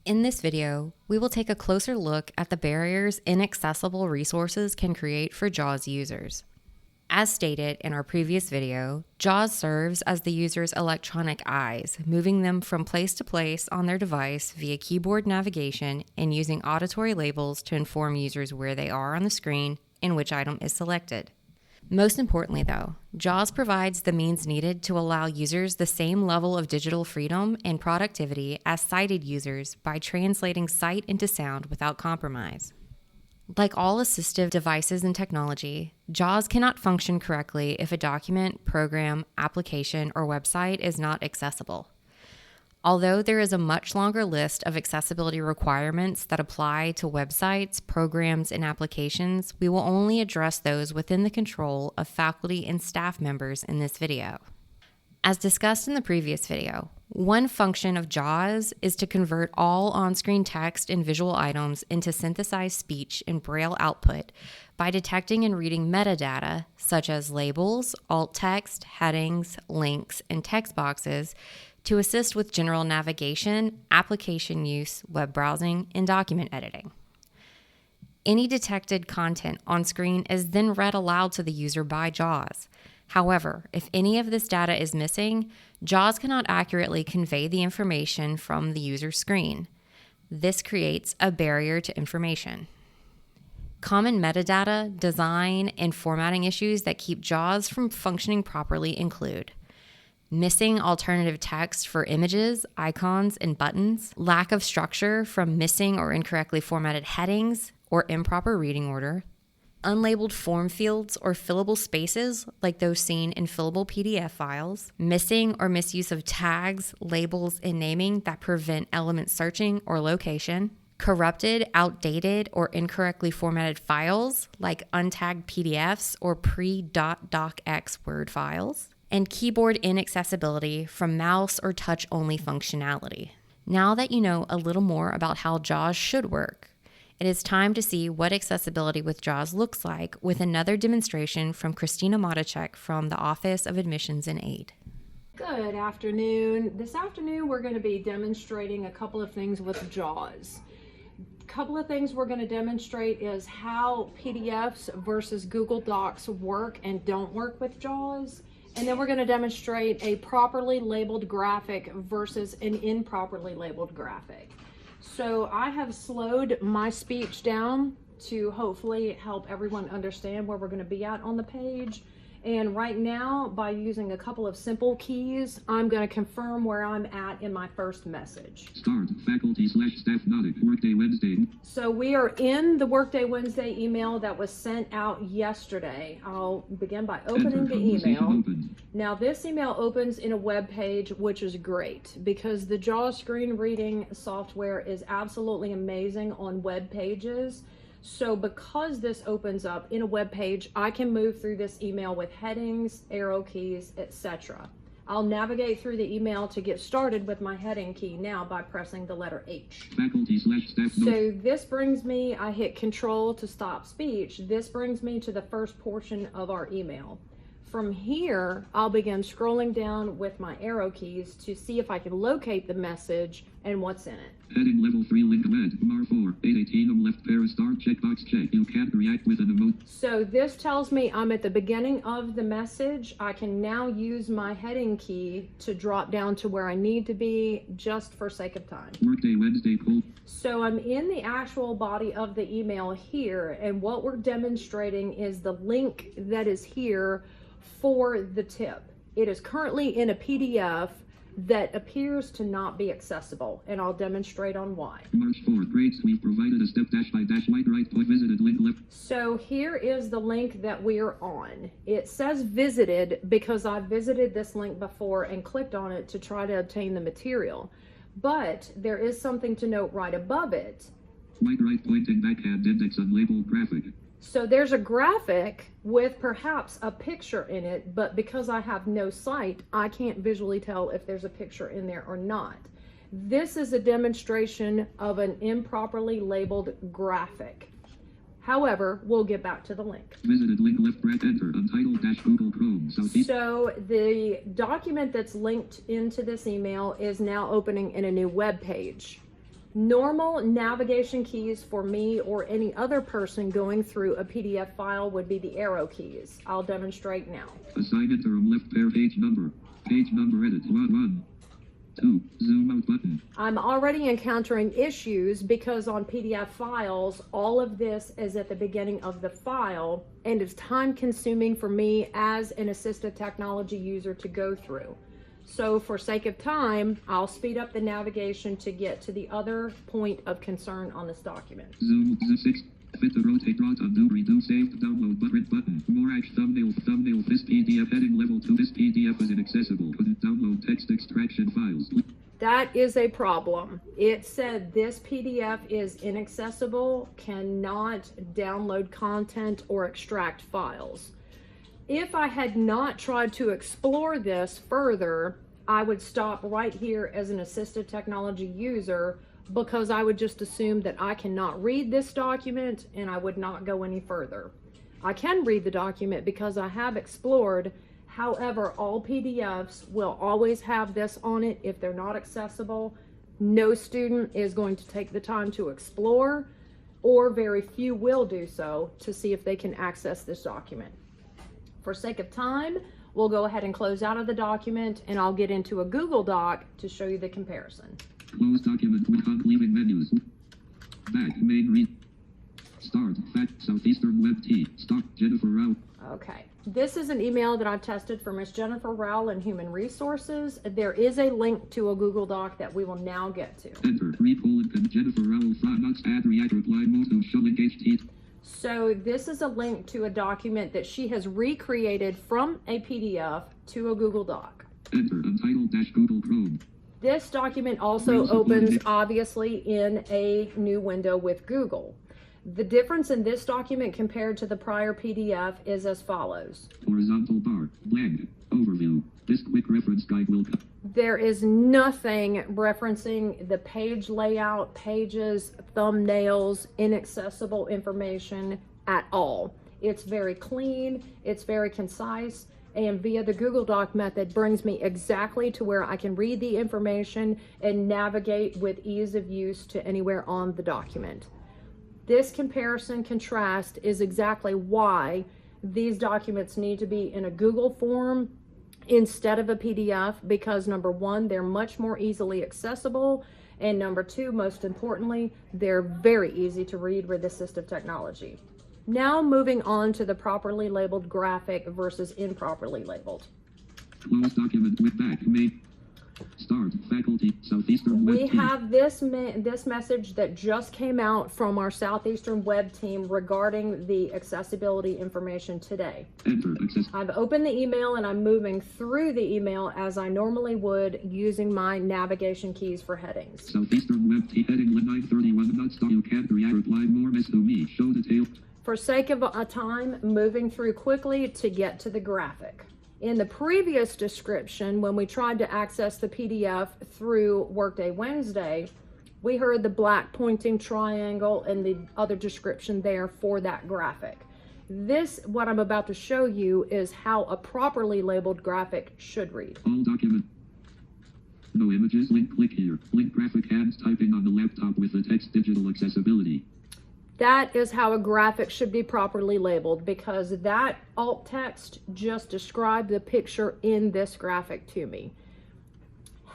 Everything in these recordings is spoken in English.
In this video, we will take a closer look at the barriers inaccessible resources can create for JAWS users. As stated in our previous video, JAWS serves as the user's electronic eyes, moving them from place to place on their device via keyboard navigation and using auditory labels to inform users where they are on the screen and which item is selected. Most importantly, though, JAWS provides the means needed to allow users the same level of digital freedom and productivity as sighted users by translating sight into sound without compromise. Like all assistive devices and technology, JAWS cannot function correctly if a document, program, application, or website is not accessible. Although there is a much longer list of accessibility requirements that apply to websites, programs, and applications, we will only address those within the control of faculty and staff members in this video. As discussed in the previous video, one function of JAWS is to convert all on-screen text and visual items into synthesized speech and Braille output by detecting and reading metadata such as labels, alt text, headings, links, and text boxes to assist with general navigation, application use, web browsing, and document editing. Any detected content on screen is then read aloud to the user by JAWS. However, if any of this data is missing, JAWS cannot accurately convey the information from the user's screen. This creates a barrier to information. Common metadata, design, and formatting issues that keep JAWS from functioning properly include missing alternative text for images, icons, and buttons, lack of structure from missing or incorrectly formatted headings or improper reading order, unlabeled form fields or fillable spaces like those seen in fillable PDF files, missing or misuse of tags, labels, and naming that prevent element searching or location, corrupted, outdated, or incorrectly formatted files like untagged PDFs or pre.docx Word files, and keyboard inaccessibility from mouse or touch-only functionality. Now that you know a little more about how JAWS should work, it is time to see what accessibility with JAWS looks like with another demonstration from Christina Matichek from the Office of Admissions and Aid. Good afternoon. This afternoon we're going to be demonstrating a couple of things with JAWS. A couple of things we're going to demonstrate is how PDFs versus Google Docs work and don't work with JAWS. And then we're going to demonstrate a properly labeled graphic versus an improperly labeled graphic. So I have slowed my speech down to hopefully help everyone understand where we're going to be at on the page. And right now, by using a couple of simple keys, I'm going to confirm where I'm at in my first message. Start faculty/staff nodding Workday Wednesday. So we are in the Workday Wednesday email that was sent out yesterday. I'll begin by opening the email. Now this email opens in a web page, which is great because the JAWS screen reading software is absolutely amazing on web pages. So because this opens up in a web page, I can move through this email with headings, arrow keys, etc. I'll navigate through the email to get started with my heading key now by pressing the letter H. Faculty/staff. So this brings me, I hit Control to stop speech. This brings me to the first portion of our email. From here, I'll begin scrolling down with my arrow keys to see if I can locate the message and what's in it. Heading level 3 link red. Mar4. 818 left para start checkbox check. You can't react with an emoji. So this tells me I'm at the beginning of the message. I can now use my heading key to drop down to where I need to be just for sake of time. Workday Wednesday pull. So I'm in the actual body of the email here, and what we're demonstrating is the link that is here for the tip. It is currently in a PDF that appears to not be accessible, and I'll demonstrate on why. March 4th. Great. We've provided a step dash by dash white right point visited link left. So here is the link that we're on. It says visited because I visited this link before and clicked on it to try to obtain the material. But there is something to note right above it. White right pointing backhand index unlabeled graphic. So there's a graphic with perhaps a picture in it, but because I have no sight, I can't visually tell if there's a picture in there or not. This is a demonstration of an improperly labeled graphic. However, we'll get back to the link. Visited link left bracket enter untitled dash Google Chrome Southeast. So the document that's linked into this email is now opening in a new web page. Normal navigation keys for me or any other person going through a PDF file would be the arrow keys. I'll demonstrate now. Assign interim left pair page number. Page number edit. 1. 2. Zoom out button. I'm already encountering issues because on PDF files, all of this is at the beginning of the file and it's time consuming for me as an assistive technology user to go through. So for sake of time, I'll speed up the navigation to get to the other point of concern on this document. Zoom Z6. Fit the rotate dot undo redo saved download button. More action thumbnail. This PDF heading level 2. This PDF is inaccessible. Couldn't download text extraction files. That is a problem. It said this PDF is inaccessible, cannot download content or extract files. If I had not tried to explore this further, I would stop right here as an assistive technology user because I would just assume that I cannot read this document and I would not go any further. I can read the document because I have explored. However, all PDFs will always have this on it if they're not accessible. No student is going to take the time to explore, or very few will do so to see if they can access this document. For sake of time, we'll go ahead and close out of the document and I'll get into a Google Doc to show you the comparison. Close document with leaving menus. Back main read. Start fact Southeastern Web T. Stop Jennifer Rao. Okay, this is an email that I've tested for Miss Jennifer Rowell in Human Resources. There is a link to a Google Doc that we will now get to. Enter. Read : Jennifer Rowell. Nuts add react reply most of show engage T. So this is a link to a document that she has recreated from a PDF to a Google Doc. Enter. Untitled Google Chrome. This document also opens obviously in a new window with Google. The difference in this document compared to the prior PDF is as follows. Horizontal bar, blank, overview. This quick reference guide will come. There is nothing referencing the page layout, pages, thumbnails, inaccessible information at all. It's very clean, it's very concise, and via the Google Doc method brings me exactly to where I can read the information and navigate with ease of use to anywhere on the document. This comparison contrast is exactly why these documents need to be in a Google form instead of a PDF, because number one, they're much more easily accessible, and number two, most importantly, they're very easy to read with assistive technology. Now moving on to the properly labeled graphic versus improperly labeled. Close document with back main. Start faculty Southeastern Web We Team. have this message that just came out from our Southeastern Web team regarding the accessibility information today. Enter access. I've opened the email and I'm moving through the email as I normally would using my navigation keys for headings. Southeastern Web T heading 931 nuts. You can't react reply more miss to me. Show detail. For sake of a time, moving through quickly to get to the graphic. In the previous description, when we tried to access the PDF through Workday Wednesday, we heard the black pointing triangle and the other description there for that graphic. This, what I'm about to show you, is how a properly labeled graphic should read. All document. No images. Link. Click here. Link graphic hands typing on the laptop with the text digital accessibility. That is how a graphic should be properly labeled, because that alt text just described the picture in this graphic to me.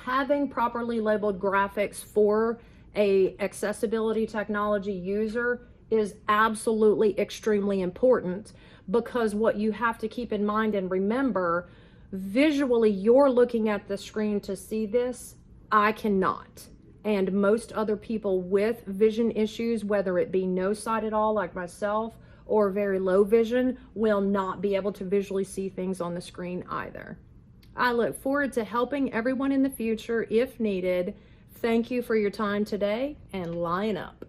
Having properly labeled graphics for a accessibility technology user is absolutely extremely important, because what you have to keep in mind and remember, visually you're looking at the screen to see this. I cannot. And most other people with vision issues, whether it be no sight at all like myself or very low vision, will not be able to visually see things on the screen either. I look forward to helping everyone in the future if needed. Thank you for your time today, and line up.